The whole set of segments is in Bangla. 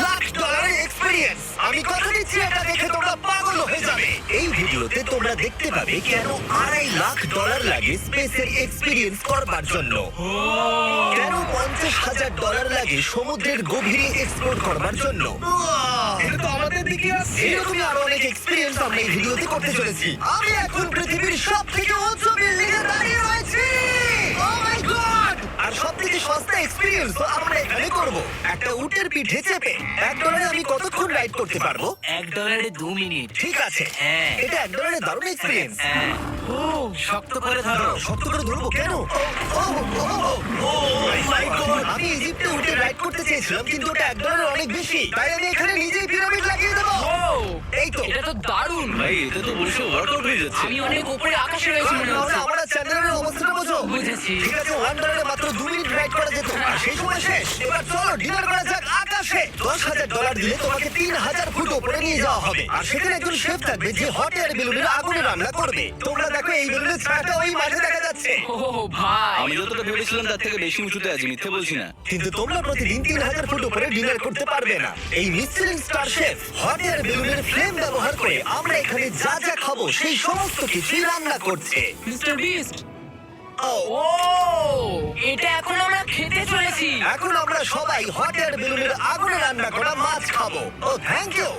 লাখ ডলারের এক্সপিরিয়েন্স। আমি কথা দিচ্ছি এটা দেখে তোমরা পাগল হয়ে যাবে। এই ভিডিওতে তোমরা দেখতে পাবে কেন $2.5 লাখ লাগে স্পেসের এক্সপিরিয়েন্স করবার জন্য, কেন $50,000 লাগে সমুদ্রের গভীরে এক্সপ্লোর করবার জন্য। এটা তো আমাদের দিকে আসছে। এরকমই আরো অনেক এক্সপিরিয়েন্স আমরা এই ভিডিওতে করতে চলেছি। আমি এখন পৃথিবীর সবথেকে উচ্চ বিল্ডিং এ দাঁড়িয়ে রয়েছি। ও মাই গড! আর সবথেকে সস্তা এক্সপিরিয়েন্স আমরা এখানে করব। একটা উটের পিঠে চেপে $1 আমি কতক্ষণ রাইড করতে পারবো? $1 2 মিনিট। ঠিক আছে, হ্যাঁ। এটা $1 দারুণ এক্সপিরিয়েন্স। হ্যাঁ। ও শক্ত করে ধরো। শক্ত করে ধরবো কেন? মাই গড! আমি ইজিপ্টে উটে রাইড করতে চেয়েছিলাম, কিন্তু ওটা $1 অনেক বেশি, তাই আমি এখানে নিজেই পিরামিড লাগিয়ে দেবো। এই তো। এটা তো দারুণ। ভাই এটা তো বসে ওয়ার্কআউট হয়ে যাচ্ছে। আমি অনেক উপরে আকাশে রয়েছি মনে হচ্ছে। আমরা চ্যানেলের অবস্থাটা বোঝো। বুঝেছি। ঠিক আছে, $1 মাত্র 2 মিনিট রাইড করা যেত, আর সেই সময় শেষ। এবার চলো ডিনার করা যাক আকাশে। $10,000 দিলে তোমাকে 3,000 ফুট উপরে নিয়ে যাওয়া হবে, আর সেখানে একজন শেফ থাকবে যে হট এয়ার বেলুনের আগুনে রান্না করবে। তোমরা দেখো এই বেলুনের ছায়াটা ওই মাঠে দেখা যাচ্ছে। ও ভাই, আমি যতটা ভেবেছিলাম তার থেকে বেশি উঁচুতে আছি, মিথ্যে বলছি না। কিন্তু তোমরা প্রতিদিন 3,000 ফুট উপরে ডিনার করতে পারবে না। এই Michelin star chef hot air বেলুনের ফ্লেম ব্যবহার করে আমরা এখানে যা যা খাবো সেই সমস্ত কিছুই রান্না করছে। Mister beast. ও, ও, এটা এখন আমরা খেতে চলেছি। এখন আমরা সবাই হট এয়ার বেলুনের আগুনে রান্না করা মাছ খাবো। Oh thank you.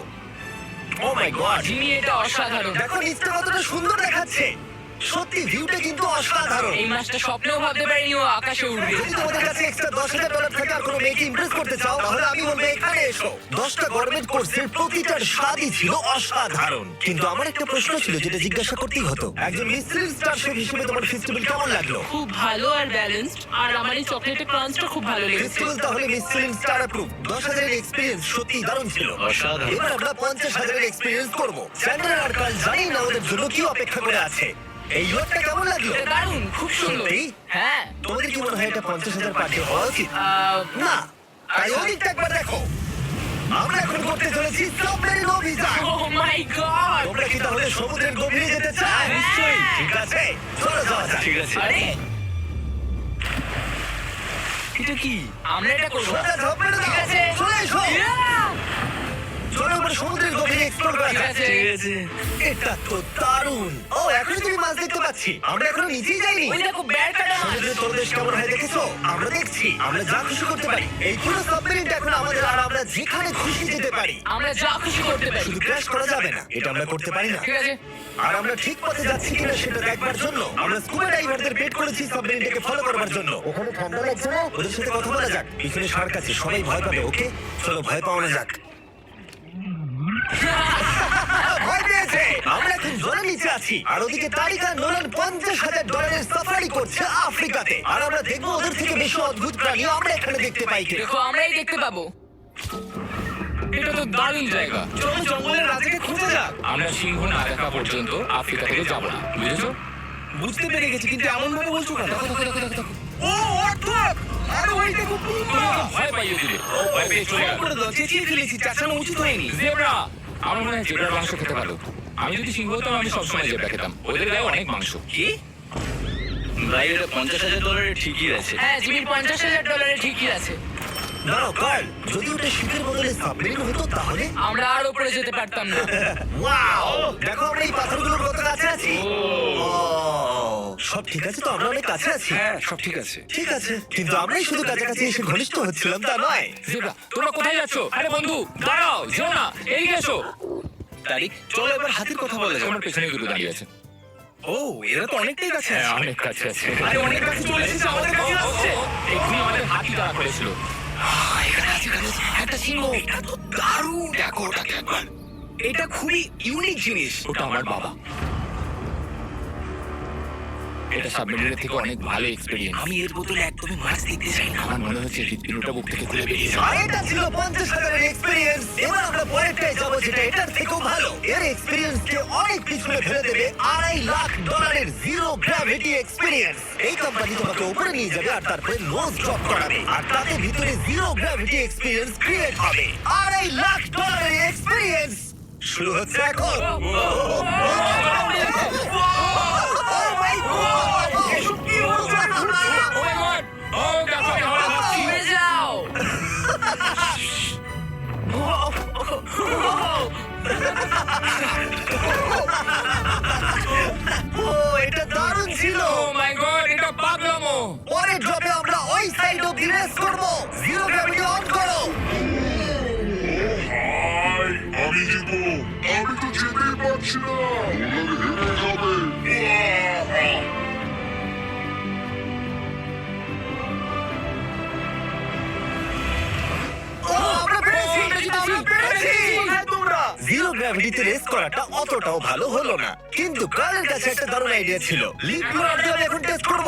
Oh my god, Jimmy, এটা অসাধারণ। দেখো নিচটা কতটা সুন্দর দেখাচ্ছে। সত্যি ভিউটা কিন্তু অসাধারণ। এই মাসটা স্বপ্নেও ভাবতে পারিনি ও আকাশে উঠবে। যদি তোমাদের কাছে এক্সট্রা $10,000 থাকে আর কোনো মেয়েকে ইমপ্রেস করতে চাও, তাহলে আমি বলবো এখানে এসো। 10টা গভর্নমেন্ট কোর্সের প্রতিটার স্বাদই ছিল অসাধারণ। কিন্তু আমার একটা প্রশ্ন ছিল যেটা জিজ্ঞাসা করতেই হতো, একজন মিশেলিন স্টার শেফ হিসেবে তোমার ফেস্টিভ্যাল কেমন লাগলো? খুব ভালো আর ব্যালেন্সড, আর আমার এই চকলেটের ক্রাঞ্চটা খুব ভালো লেগেছে। ফেস্টিভ্যাল তাহলে মিশেলিন স্টার অ্যাপ্রুভ। 10,000 এর এক্সপেরিয়েন্স সত্যি দারুণ ছিল। অসাধারণ। এবার আমরা 50,000 এর এক্সপেরিয়েন্স করব। চ্যান্ডেলার আর কাল জানি না ওদের জন্য কি অপেক্ষা করে আছে। এই লোকটা কেমন লাগলো? এটা দারুণ, খুব সুন্দর। সত্যি? হ্যাঁ। তোমাদের কি মনে হয় এটা 50,000 পার ডে হওয়া উচিত? না, তাই ওদিকটা একবার দেখো। আমরা এখন করতে চলেছি সাবমেরিন অভিযান। ও মাই গড। তোমরা কি তাহলে সমুদ্রের গভীরে যেতে চাও? নিশ্চয়ই। ঠিক আছে, চলো যাওয়া যাক। ঠিক আছে। আরে, এটা কি? আমরা এটা করব। সোজা ঝাঁপ মেরে দাও। ঠিক আছে। চলে এসো। Yeah! চলো এবার সমুদ্রের গভীরে এক্সপ্লোর করা ঠিক যাক। আছে। ঠিক আছে। এটা তো দারুণ। ও, এখনই তুমি মাছ দেখতে পাচ্ছি। আমরা এখনো নিচেই যাইনি। ওই দেখো, বেড় কাটা মাছ। সমুদ্রের তলদেশ কেমন হয় দেখেছো? আমরা দেখছি, আমরা যা খুশি করতে পারি। এই পুরো সাবমেরিনটা এখন আমাদের, আর আমরা যেখানে খুশি যেতে পারি। আমরা যা খুশি করতে পারি। শুধু ক্র্যাশ করা যাবে না, এটা আমরা করতে পারি না। ঠিক আছে। আর আমরা ঠিক পথে যাচ্ছি কিনা সেটা দেখবার জন্য আমরা স্কুবা ডাইভারদের পেড করেছি সাবমেরিনটাকে ফলো করবার জন্য। ওখানে ঠান্ডা লাগছে না? ওদের সাথে কথা বলা যাক। পিছনে শার্ক আছে, সবাই ভয় পাবে। ওকে, চলো ভয় পাওয়া যাক। ভয় পেয়েছে। আমরা এখন জলের নিচে আছি, আর ওদিকে তারিকা নোলান $50,000 সাফারি করছে আফ্রিকাতে। আর আমরা দেখবো ওদের থেকে বেশি অদ্ভুত প্রাণী আমরা এখানে দেখতে পাই কিনা। দেখো, আমরাই দেখতে পাবো। এটা তো দারুণ জায়গা। চলো জঙ্গলের রাজাকে খুঁজে যাক। আমরা সিংহ না দেখা পর্যন্ত আফ্রিকা থেকে যাব না, বুঝেছো? বুঝতে পেরে গেছি, কিন্তু এমন ভাবে বলছো কেন? ও অর্থক! আরে ওই দেখো তুমি ওকে ভয় পাইয়ে দিলে, ও ভয় পেয়ে চলে গেল। করে দাও, চেঁচিয়ে ফেলেছি, চাচানো উচিত হয়নি। জেব্রা, আমার মনে হয় জেব্রার মাংস খেতে ভালো। আমি যদি সিংহ হতাম আমি সবসময় জেব্রা খেতাম, ওদের গায়ে অনেক মাংস। কি? ভাই এটা $50,000 ঠিকই আছে। হ্যাঁ, জিমির $50,000 ঠিকই আছে। দাঁড়াও কার্ল, যদি ওটা শীতের বদলে সাবমেরিন হতো তাহলে? আমরা আর উপরে যেতে পারতাম না। ওয়াও, দেখো আমরা এই পাথরগুলোর কত কাছে আছি। ও, সব ঠিক আছে তো? আমরা অনেক কাছে আছি। হ্যাঁ সব ঠিক আছে। ঠিক আছে, কিন্তু আমরাই শুধু কাছাকাছি এসে ঘনিষ্ঠ হচ্ছিলাম তা নয়। জেব্রা, তোমরা কোথায় যাচ্ছো? আরে বন্ধু, দাঁড়াও, যেও না, এদিকে এসো। তারিক, চলো এবার হাতির কথা বলা যাক। তোমার পেছনে দুটো দাঁড়িয়ে আছে। ও, এরা তো অনেকটাই কাছে হ্যাঁ, আছে। অনেক কাছে আছে। আরে অনেক কাছে চলে এসেছে, আমাদের কাছে আসছে। এক্ষুনি আমাদের হাতি তাড়া করেছিল। একটা সিংহ। এটা তো দারুণ। দেখো ওটাকে একবার। এটা খুবই ইউনিক জিনিস। ওটা আমার বাবা। এটা সাবমেরিনের থেকে অনেক ভালো এক্সপেরিয়েন্স। আমি এর বদলে একদমই মাছ দেখতে চাই না। আমার মনে হচ্ছে হৃৎপিণ্ডটা বুক থেকে খুলে বেরিয়ে যাবে। আর এটা ছিল 50,000 এর এক্সপেরিয়েন্স। এবার আমরা পরেরটায় যাবো যেটা এটার থেকেও ভালো। এর এক্সপেরিয়েন্স কে অনেক পিছনে ফেলে দেবে। $2.5 লাখ জিরো গ্র্যাভিটি এক্সপেরিয়েন্স। এই কোম্পানি তোমাকে উপরে নিয়ে যাবে আর তারপরে নোজ ড্রপ করাবে, আর তাতে ভিতরে জিরো গ্র্যাভিটি এক্সপেরিয়েন্স ক্রিয়েট হবে। $2.5 লাখ এক্সপেরিয়েন্স শুরু হচ্ছে এখন। এসব কি হচ্ছে? Oh my God! Oh, দেখো, আমরা ভাবছি। ফিরে যাও। ছিল। ও মাই গড, এটা পাগলামো। পরের ড্রপে আমরা ওই সাইড অফ দি রেস করব। জিরো গ্র্যাভিটি অন করো। হাই, আমি জিতবো। আমি তো যেতেই পারছি না। ওনার হেরে যাবে। ও, আমরা পেরেছি, আমরা পেরেছি। জিরো গ্র্যাভিটিতে রেস করাটা অতটাও ভালো হলো না, কিন্তু কার্লের কাছে একটা দারুণ আইডিয়া ছিল। লিপ ব্লোয়ার দিয়ে আমি এখন টেস্ট করব।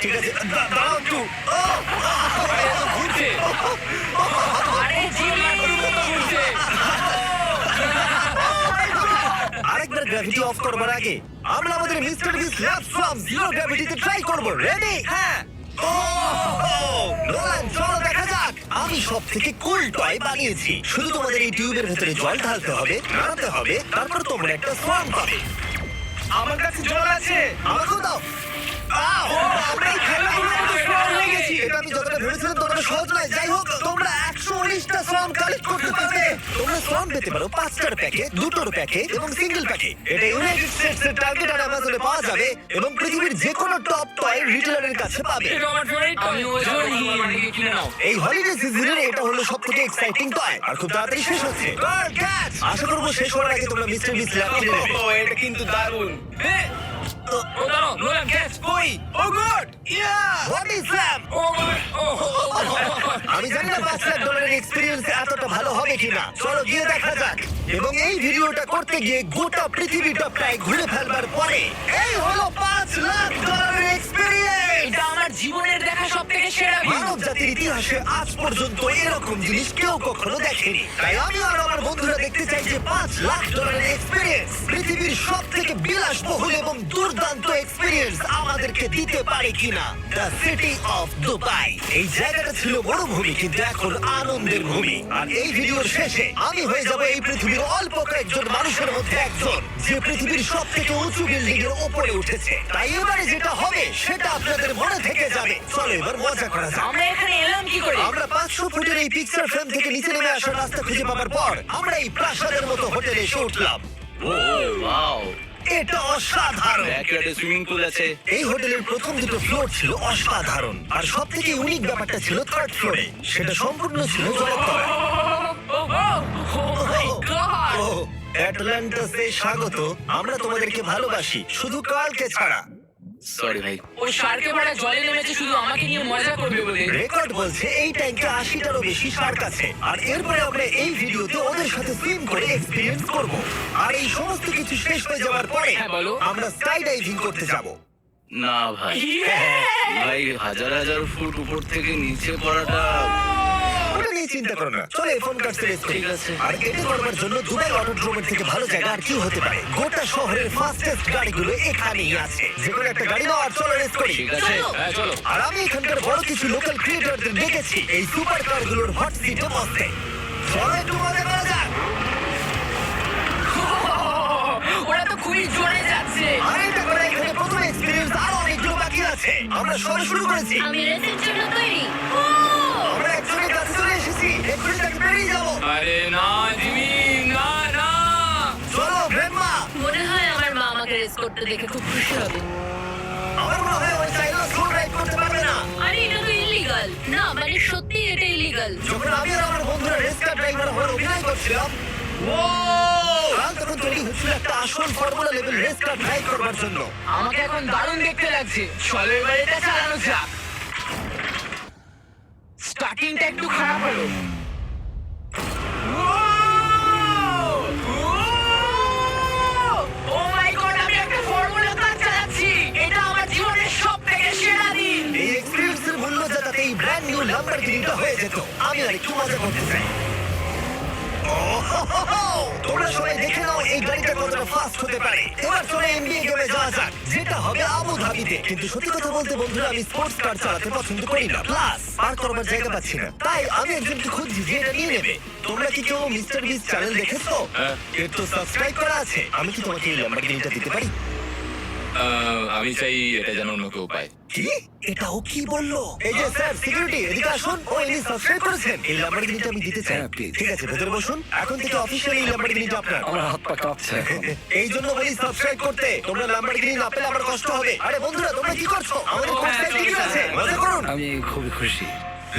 ঠিক আছে, দাঁড়াও একটু। ও, ঘুরছে। ঘুরছে। আরেকবার গ্র্যাভিটি অফ করবার আগে আমরা আমাদের মিস্টার বিস ল্যাব ফ্রম জিরো গ্র্যাভিটিতে ট্রাই করব। রেডি? হ্যাঁ। নোলান, চলো দেখা যাক। আমি সব থেকে কুল টয় বানিয়েছি। শুধু তোমাদের এই টিউবের ভেতরে জল ঢালতে হবে, নাড়াতে হবে, তারপর তোমরা একটা সোয়াম পাবে। আমার কাছে জল আছে। আমাকেও দাও। আও! আমরা এই খেলাগুলোর মধ্যে স্ট্রং হয়ে গেছি। এটা আমি যতটা ভেবেছিলাম ততটা সহজ নয়। যাই হোক, তোমরা 119টা সোয়াম কালেক্ট করতে পারবে। তোমরা সোয়াম পেতে পারো 5টার প্যাকে, 2টোর প্যাকে এবং সিঙ্গেল প্যাকে। এটা ইউনাইটেড স্টেটস এর টার্গেট আর অ্যামাজনে পাওয়া যাবে এবং পৃথিবীর যে কোনো টপ টয় রিটেলারের কাছে পাবে। এটা আমার ফেভারিট। আমি ওজন নিয়ে নিয়ে কিনে নাও। এই হলিডে সিজনের এটা হলো সবথেকে এক্সাইটিং টয় আর খুব তাড়াতাড়ি শেষ হচ্ছে। Girl catch! আশা করবো শেষ হওয়ার আগে তোমরা মিস্টার বিস ল্যাব কিনে নেবে। ও, এটা কিন্তু দারুণ। ও দাঁড়াও, নোলান ক্যাচ। কই? Oh god! Yeah! What is lab? Oh god, oh আমি জানি না $5,00,000 এক্সপেরিয়েন্স এতটা ভালো হবে কিনা। চলো গিয়ে দেখা যাক। এবং এই ভিডিওটা করতে গিয়ে গোটা পৃথিবীটা প্রায় ঘুরে ফেলবার পরে এই হলো $5,00,000 এক্সপেরিয়েন্স। এটা আমার জীবনের দেখা সবথেকে সেরা ভিউ। মানব জাতির ইতিহাসে আজ পর্যন্ত এরকম জিনিস কেউ কখনো দেখেনি। তাই আমি আর আমার বন্ধুরা দেখতে চাই যে $5,00,000 এক্সপেরিয়েন্স পৃথিবীর সব থেকে বিলাসবহুল এবং দুর্দান্ত এক্সপেরিয়েন্স আমাদেরকে দিতে পারে কিনা। The city of Dubai. এই জায়গাটা ছিল মরুভূমি, কিন্তু এখন আনন্দের ভূমি। আর এই ভিডিওর শেষে আমি হয়ে যাব এই পৃথিবীর অল্প কয়েকজন মানুষের মধ্যে একজন, যে পৃথিবীর সব থেকে উঁচু বিল্ডিং এর উপরে উঠেছে। তাই এবারে যেটা হবে সেটা আপনাদের মনে থেকে যাবে। চলো এবার মজা করা যাক। আমরা এখানে এলাম কি করে? আমরা 500 ফুটের এই পিকচার ফ্রেম থেকে নিচে নেমে আসার রাস্তা খুঁজে পাবার পর আমরা এই প্রাসাদের মতো হোটেলে এসে উঠলাম। ওয়াও এটা অসাধারণ। ব্যাকইয়ার্ডে সুইমিং পুল আছে। এই হোটেলের প্রথম দুটো ফ্লোর ছিল অসাধারণ, আর সব থেকে ইউনিক ব্যাপারটা ছিল থার্ড ফ্লোরে। সেটা সম্পূর্ণ ছিল জলের তলায়। ও, অ্যাটলান্টাসে স্বাগত। আমরা তোমাদেরকে ভালোবাসি, শুধু কালকে ছাড়া। সরি ভাই। ওই শার্কে ভরা জলে নেমেছে শুধু আমাকে নিয়ে মজা করবে বলে। রেকর্ড বলছে এই ট্যাঙ্কে 80টারও বেশি শার্ক আছে। আর এরপরে আমরা এই ভিডিওতে ওদের সাথে সুইম করে এক্সপেরিয়েন্স করব। আর এই সমস্ত কিছু শেষ হয়ে যাওয়ার পরে হ্যাঁ, বলো। আমরা স্কাই ডাইভিং করতে যাব। না ভাই, ভাই হাজার হাজার ফুট উপর থেকে নিচে পড়াটা। ওটা নিয়ে চিন্তা করো না, চলো ফোন কাটতে রেস করি। ঠিক আছে। আর এটা করবার জন্য দুবাই অটোড্রোমের থেকে ভালো জায়গা আর কি হতে পারে। গোটা শহরের ফাস্টেস্ট গাড়িগুলো এখানেই আছে। যে কোনো একটা গাড়ি নাও আর চলো রেস করি। ঠিক আছে। হ্যাঁ চলো। আর আমি এখানকার বড় কিছু লোকাল ক্রিয়েটরদের ডেকেছি এই সুপার কারগুলোর হট সিটে বসতে। চলো একটু মজা করা যাক। ওরা তো খুবই জোরে যাচ্ছে। আর এটা করে এখানে প্রথম এক্সপেরিয়েন্স আরো অনেকগুলো বাকি আছে। আমরা সবে শুরু করেছি। আমি রেসের জন্য তৈরি। আমরা একজনের কাছে চলে এসেছি, এক্ষুনি তাকে পেরিয়ে যাবো। আরে না জিমি, না না। চলো ভেম্মা। মনে হয় আমার মা আমাকে রেস করতে দেখে খুব খুশি হবে। আমার মনে হয় ওই চাইলেও স্লো রাইড করতে পারবে না। আরে এটা তো ইল্লিগাল। না মানে সত্যি এটা ইল্লিগাল। যখন আমি আর আমার বন্ধুরা রেস কার ড্রাইভার হওয়ার অভিনয় করছিলাম, কাল তখন তৈরি হচ্ছিল একটা আসল formula level race car drive করবার জন্য। আমাকে এখন দারুণ দেখতে লাগছে। চলো এবার এটা চালানো যাক। স্টার্টিংটা একটু খারাপ হলো। ও মাই গড, আমি একটা ফর্মুলা কার চালাচ্ছি। এটা আমার জীবনের সবথেকে সেরা দিন। এই এক্সপেরিয়েন্সের মূল্য যা তাতে এই ব্র্যান্ড নিউ ল্যাম্বরগিনিটা হয়ে যেত। আমি আর একটু মজা করতে চাই। তোমরা সবাই দেখে নাও এই গাড়িটা কতটা ফাস্ট হতে পারে। এবার চলে এনবিএ গেমে যাওয়া যাক, যেটা হবে আবু ধাবিতে। কিন্তু সত্যি কথা বলতে বন্ধুরা, আমি স্পোর্টস কার চালাতে পছন্দ করি না, প্লাস পার্ক করবার জায়গা পাচ্ছি না। তাই আমি একজনকে খুঁজছি যে এটা নিয়ে নেবে। তোমরা কি কেউ মিস্টার বিস চ্যানেল দেখেছো? হ্যাঁ। এর তো সাবস্ক্রাইব করা আছে। আমি কি তোমাকে এই ল্যাম্বরগিনিটা দিতে পারি? আমি চাই এটা যেন অন্য কেউ পায়। কি এটা ও কি বললো? এই যে স্যার সিকিউরিটি এদিকে আসুন। ও ইনি সাবস্ক্রাইব করেছেন। এই ল্যাম্বরগিনিটা আমি দিতে চাই। ঠিক আছে ভেতরে বসুন। এখন থেকে অফিশিয়ালি এই ল্যাম্বরগিনিটা আপনার। আমার হাত পা কাঁপছে। এই জন্য বলি সাবস্ক্রাইব করতে। তোমরা ল্যাম্বরগিনি না পেলে আমার কষ্ট হবে। আরে বন্ধুরা তোমরা কি করছো? আমাদের কোর্সে টিকিট আছে, মজা করুন। আমি খুবই খুশি।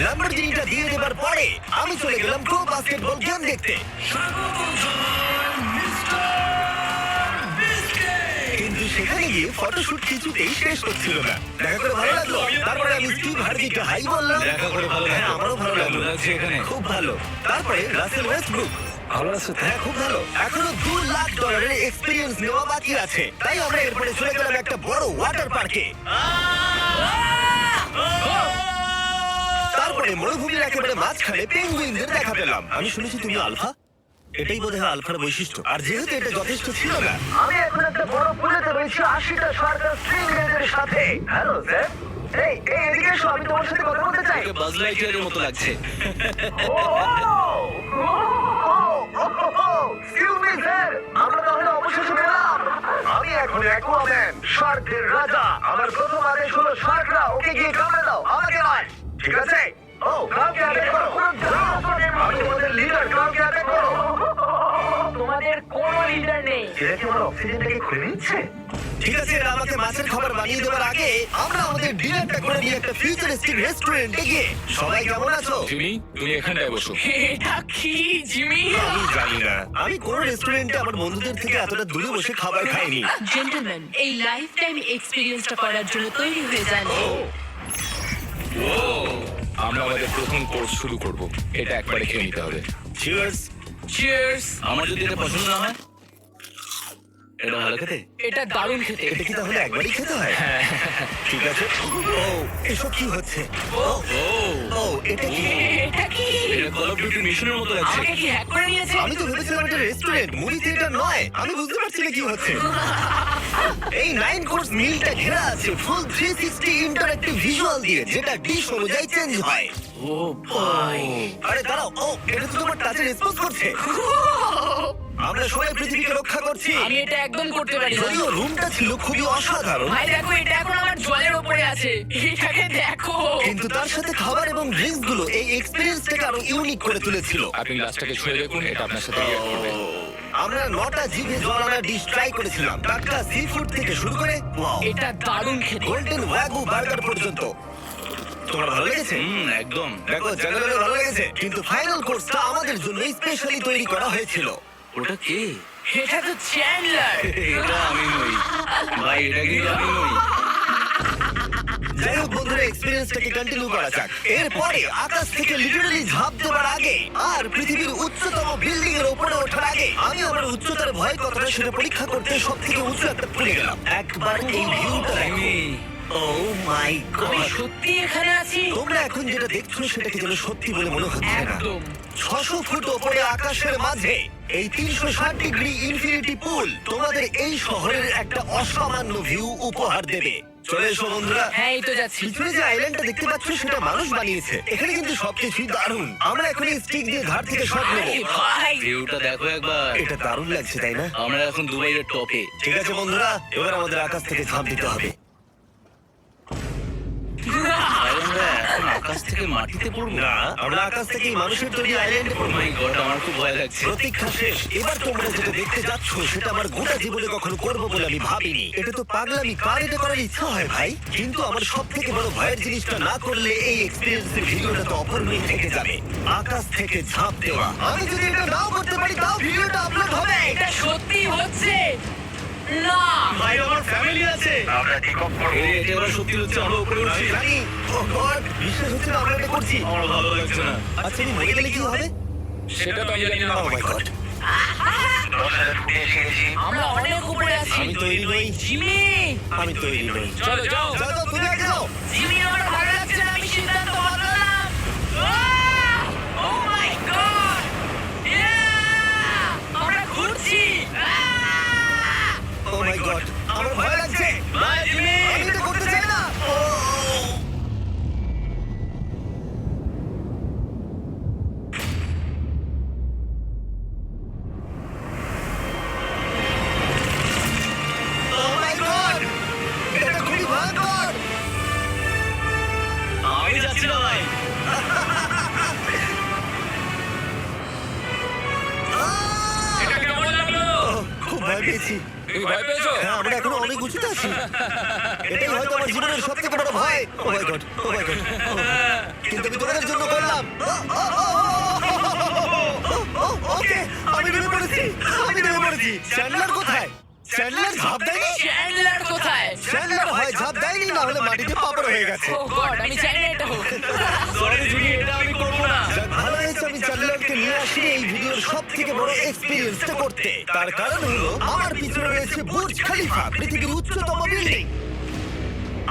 ল্যাম্বরগিনিটা দিয়ে দেবার পরে আমি চলে গেলাম প্রো বাস্কেটবল গেম দেখতে। কিন্তু সেখানে গিয়ে ফটোশুট কিছুতেই শেষ হচ্ছিল না। দেখা করে ভালো লাগলো। তারপরে আমি স্টিভ হার্জিকে হাই বললাম। দেখা করে ভালো লাগলো। হ্যাঁ, আমারও ভালো লাগলো। কেমন লাগছে এখানে? খুব ভালো। তারপরে রাসেল ওয়েস্টব্রুক। ভালো আছে তো? হ্যাঁ খুব ভালো। এখনো $2 লাখ এক্সপিরিয়েন্স নেওয়া বাকি আছে। তাই আমরা এরপরে চলে গেলাম একটা বড় ওয়াটার পার্কে। তারপরে মরুভূমির একেবারে মাঝখানে পেঙ্গুইনদের দেখা পেলাম। আমি শুনেছি তুমি আলফা। এটাই বোধহয় আলফার বৈশিষ্ট্য। আর যেহেতু এটা যথেষ্ট ছিল না, আমি এখন একটা বড় পুলেতে রয়েছি 80টা সরকার স্ট্রিংরেজের সাথে। Hello sir. এই এদিকে এসো, আমি তোমার সাথে কথা বলতে চাই। ওকে বাজ লাইটইয়ারের মতো লাগছে। এক্সকিউজ মি স্যার, আমরা তাহলে অবশেষে পেলাম। আমি এখন অ্যাকুয়াম্যান, শার্কদের রাজা। আমার প্রথম আদেশ হলো শার্করা ওকে গিয়ে কামড়ে দাও, আমাকে নয়। ঠিক আছে? ও কাউকে অ্যাটাক করো। আমি তোমাদের লিডার, কাউকে অ্যাটাক করো। তোমাদের কোনো লিডার নেই। এরা কি আমার অক্সিজেনটাকে খুলে নিচ্ছে? ঠিক আছে, এরা আমাকে মাছের খাবার বানিয়ে দেওয়ার আগে আমরা আমাদের ডিনারটা করে নিয়ে একটা ফিউচারিস্টিক রেস্টুরেন্টে গিয়ে। সবাই কেমন আছো? জিমি, তুমি এখানটায় বসো। এটা কি জিমি? আমি জানি না। আমি কোন রেস্টুরেন্টে আমার বন্ধুদের থেকে এতটা দূরে বসে খাবার খাইনি। জেন্টলম্যান, এই লাইফ টাইম এক্সপিরিয়েন্সটা করার জন্য তৈরি হয়ে যান। আমরা আমাদের প্রথম কোর্স শুরু করব। এটা একবারে খেয়ে নিতে হবে। চিয়ার্স। চিয়ার্স। আমার যদি এটা পছন্দ না হয়, এটা ভালো খেতে। এটা দারুণ খেতে। এটা কি তাহলে একবারই খেতে হয়? ঠিক আছে। ও এসব কি হচ্ছে? ও এটা কি? এটা কি? এটা কল অফ ডিউটি মিশনের মতো লাগছে। আমাকে কি হ্যাক করে নিয়েছে? আমি তো ভেবেছিলাম এটা রেস্টুরেন্ট, মুভি থিয়েটার নয়। আমি বুঝতে পারছি না কি হচ্ছে। এই 9 কোর্স মিলটা ঘেরা আছে ফুল 360 ইন্টারঅ্যাক্টিভ ভিজুয়াল দিয়ে, যেটা ডিশ অনুযায়ী চেঞ্জ হয়। ও ভাই, আরে দাঁড়াও, ও এটা তো তোমার টাচে রেসপন্স করছে। আমরা সবাই পৃথিবীকে রক্ষা করছি। আমি এটা একদম করতে পারি না। যদিও রুমটা ছিল খুবই অসাধারণ, ভাই দেখো, এটা এখন আমার জলের উপরে আছে। এটাকে দেখো। কিন্তু তার সাথে খাবার এবং ড্রিঙ্কস গুলো এই এক্সপেরিয়েন্সটাকে আরো ইউনিক করে তুলেছিল। আপনি গ্লাসটাকে ছুঁয়ে দেখুন, এটা আপনার সাথে রিঅ্যাক্ট করবে। আমরা 9টা জিভে জল আনা ডিশ ট্রাই করেছিলাম, টাটকা সি ফুড থেকে শুরু করে এটা দারুণ খেতে। গোল্ডেন ওয়াগু বার্গার পর্যন্ত। তোমার ভালো লেগেছে? একদম। দেখো জেনারেলি ভালো লেগেছে, কিন্তু ফাইনাল কোর্সটা আমাদের জন্য স্পেশালি তৈরি করা হয়েছিল। ওটা কে? এটা তো চ্যান্ডলার। এটা আমি নই ভাই, এটা কিন্তু আমি নই। যাই হোক বন্ধুরা, এক্সপেরিয়েন্সটাকে কন্টিনিউ করা যাক। এরপরে আকাশ থেকে লিটারালি ঝাঁপ দেওয়ার আগে আর পৃথিবীর উচ্চতম বিল্ডিং এর উপরে ওঠার আগে আমি আমার উচ্চতার ভয় কতটা সেটা পরীক্ষা করতে সব থেকে উঁচু একটা পুলে গেলাম। একবার এই ভিউটা দেখো। ও মাই আমি গড! সত্যি এখানে আছি। তোমরা এখন যেটা দেখছো সেটাকে যেন সত্যি বলে মনে হচ্ছে না। একদম। 600 ফুট ওপরে আকাশের মাঝে এই 360 ডিগ্রি ইনফিনিটি পুল তোমাদের এই শহরের একটা অসামান্য ভিউ উপহার দেবে। চলে এসো বন্ধুরা। হ্যাঁ, এই তো যাচ্ছি। পিছনে যে আইল্যান্ডটা দেখতে পাচ্ছ সেটা মানুষ বানিয়েছে। এখানে কিন্তু সবকিছুই দারুণ। আমরা এখন এই স্টিক দিয়ে ধার থেকে শট নেব। ভাই ভিউটা দেখো একবার। এটা দারুণ লাগছে তাই না? আমরা এখন দুবাইয়ের টপে। ঠিক আছে বন্ধুরা, এবার আমাদের আকাশ থেকে ঝাঁপ দিতে হবে। ভাই, আমরা এখন আকাশ থেকে মাটিতে পড়বো। না, আমরা আকাশ থেকে এই মানুষের তৈরি আইল্যান্ডে ও পড়বো। মাই গড, আমার খুব ভয় লাগছে। প্রতীক্ষা শেষ। এবার তোমরা যেটা দেখতে যাচ্ছ সেটা আমার গোটা জীবনে কখনো করবো বলে আমি ভাবিনি। এটা তো পাগলামি, কার এটা করার ইচ্ছা হয় ভাই? কিন্তু আমার সব থেকে বড় ভয়ের জিনিসটা না করলে এই এক্সপেরিয়েন্সের ভিডিওটা তো অপূর্ণই থেকে যাবে। আকাশ থেকে ঝাঁপ দেওয়া। আমি যদি এটা নাও করতে পারি তাও ভিডিওটা আপলোড হবে। এটা সত্যি হচ্ছে না। ভাই আমার ফ্যামিলি আছে। আমরা টেক অফ করব। এটা এবার সত্যি হচ্ছে, আমরা উপরে উঠছি। জানি। ও গড, বিশ্বাস হচ্ছে না আমরা এটা করছি। আমার ভালো লাগছে না। আচ্ছা আমি মরে গেলে কি হবে? সেটা তো আমি জানি না। ও মাই গড। আমরা অনেক উপরে আছি। আমি তৈরি নই। জিমি, আমি তৈরি নই। চলো যাও। যাও যাও, তুমি আগে যাও। জিমি, আমার ভালো লাগছে না। আমি সিদ্ধান্ত বদলালাম। ও মাই গড! আমরা ঘুরছি। ও মাই গড, আমার ভয় লাগছে। Bye Jimmy. আমি এটা করতে চাই না। ও মাই গড, পেয়েছি। তুমি ভয় পেয়েছো? হ্যাঁ, আমরা এখনো অনেক উঁচুতে আছি। এটাই হয়তো আমার জীবনের সবথেকে বড় ভয়। ও my god, O my god. কিন্তু আমি তোমাদের জন্য করলাম। ওকে, আমি নেমে পড়েছি। চ্যান্ডলার কোথায়? চ্যান্ডলার ঝাঁপ দেয়নি? চ্যান্ডলার কোথায়? চ্যান্ডলার হয় ঝাঁপ দেয়নি, না হলে মাটিতে পাপড় হয়ে গেছে। ও গড, আমি চাই না এটা হোক। সরি জিমি, এটা আমি করবো না। যাক, ভালো হয়েছে আমি চ্যান্ডলারকে নিয়ে আসি এই ভিডিওর সবথেকে বড় এক্সপেরিয়েন্সটা করতে। তার কারণ হলো আমার পিছনে রয়েছে বুর্জ খলিফা, পৃথিবীর উচ্চতম বিল্ডিং।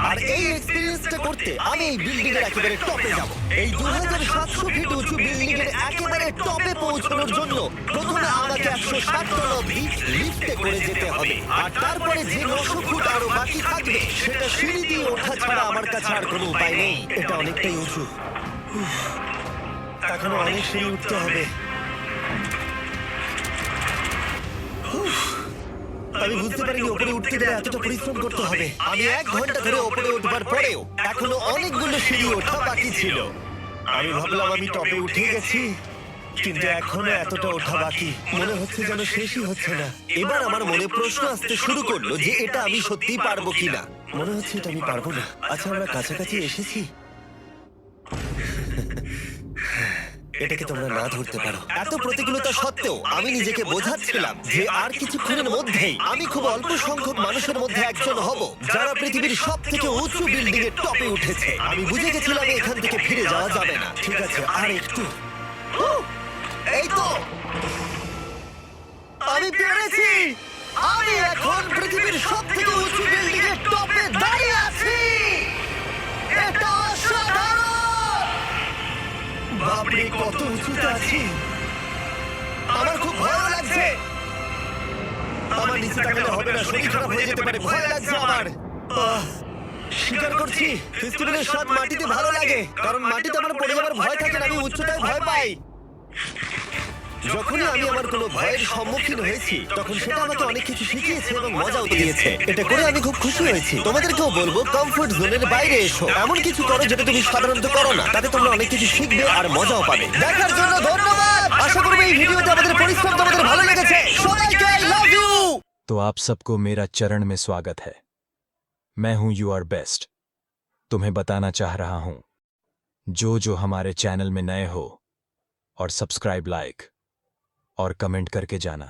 আর এই এক্সপেরিয়েন্সটা করতে আমি এই বিল্ডিং এর একেবারে টপে যাব। এই 2700 ফিট উঁচু বিল্ডিং এর একেবারে টপে পৌঁছানোর জন্য প্রথমে আমাকে 160 টন অব্দি লিফটে করে যেতে হবে। আর তারপরে যে 900 ফুট আরো বাকি থাকবে সেটা সিঁড়ি দিয়ে ওঠা ছাড়া আমার কাছে আর কোনো উপায় নেই। এটা অনেকটাই উঁচু। এখনো অনেক সিঁড়ি উঠতে হবে। আমি বুঝতে পারিনি ওপরে উঠতে গেলে এতটা পরিশ্রম করতে হবে। আমি 1 ঘন্টা ধরে ওপরে উঠবার পরেও এখনো অনেকগুলো সিঁড়ি ওঠা বাকি ছিল। আমি ভাবলাম আমি টপে উঠে গেছি, কিন্তু এখনো এতটা ওঠা বাকি। মনে হচ্ছে যেন শেষই হচ্ছে না। এবার আমার মনে প্রশ্ন আসতে শুরু করলো যে এটা আমি সত্যিই পারবো কিনা। মনে হচ্ছে এটা আমি পারবো না। আচ্ছা, আমরা কাছাকাছি এসেছি। এটাকে তোমরা না ধরতে পারো। এত প্রতিকূলতা সত্ত্বেও আমি নিজেকে বোঝাচ্ছিলাম যে আর কিছুক্ষণের মধ্যেই আমি খুব অল্প সংখ্যক মানুষের মধ্যে একজন হব যারা পৃথিবীর সবথেকে উঁচু বিল্ডিং এর টপে উঠেছে। আমি বুঝে গেছিলাম এখান থেকে ফিরে যাওয়া যাবে না। ঠিক আছে, আর একটু। এই তো, আমি পেরেছি। আমি এখন পৃথিবীর সবথেকে উঁচু বিল্ডিং এর টপে দাঁড়িয়ে আছি। এটা অসাধারণ! বাপরে, কত উঁচুতে আছি! আমার খুব ভয় লাগছে। আমার নিচে তাকালে হবে না, শরীর খারাপ হয়ে যেতে পারে। ভয় লাগছে আমার। স্বীকার করছি, ফেস্টিভ্যালের স্বাদ মাটিতে ভালো লাগে, কারণ মাটিতে আমার পড়ে যাওয়ার ভয় থাকে না। আমি উচ্চতায় ভয় পাই। যখনই আমি আমার কোনো ভয়ের সম্মুখীন হয়েছি তখন সেটা আমাকে অনেক কিছু শিখিয়েছে এবং মজাও দিয়েছে। এটা করে আমি খুব খুশি হয়েছি। তোমাদেরকেও বলবো কমফোর্ট জোনের বাইরে এসো, এমন কিছু করো যেটা তুমি সাধারণত করো না। তাতে তোমরা অনেক কিছু শিখবে আর মজাও পাবে। দেখার জন্য ধন্যবাদ। আশা করব এই ভিডিওতে আমাদের পরিশ্রম তোমাদের ভালো লেগেছে। সবাইকে আই লাভ ইউ। तो आप सबको मेरा चरण में स्वागत है। मैं हूं यू आर बेस्ट। तुम्हें बताना चाह रहा हूं, जो हमारे चैनल में नए हो और सब्सक्राइब, लाइक और कमेंट करके जाना।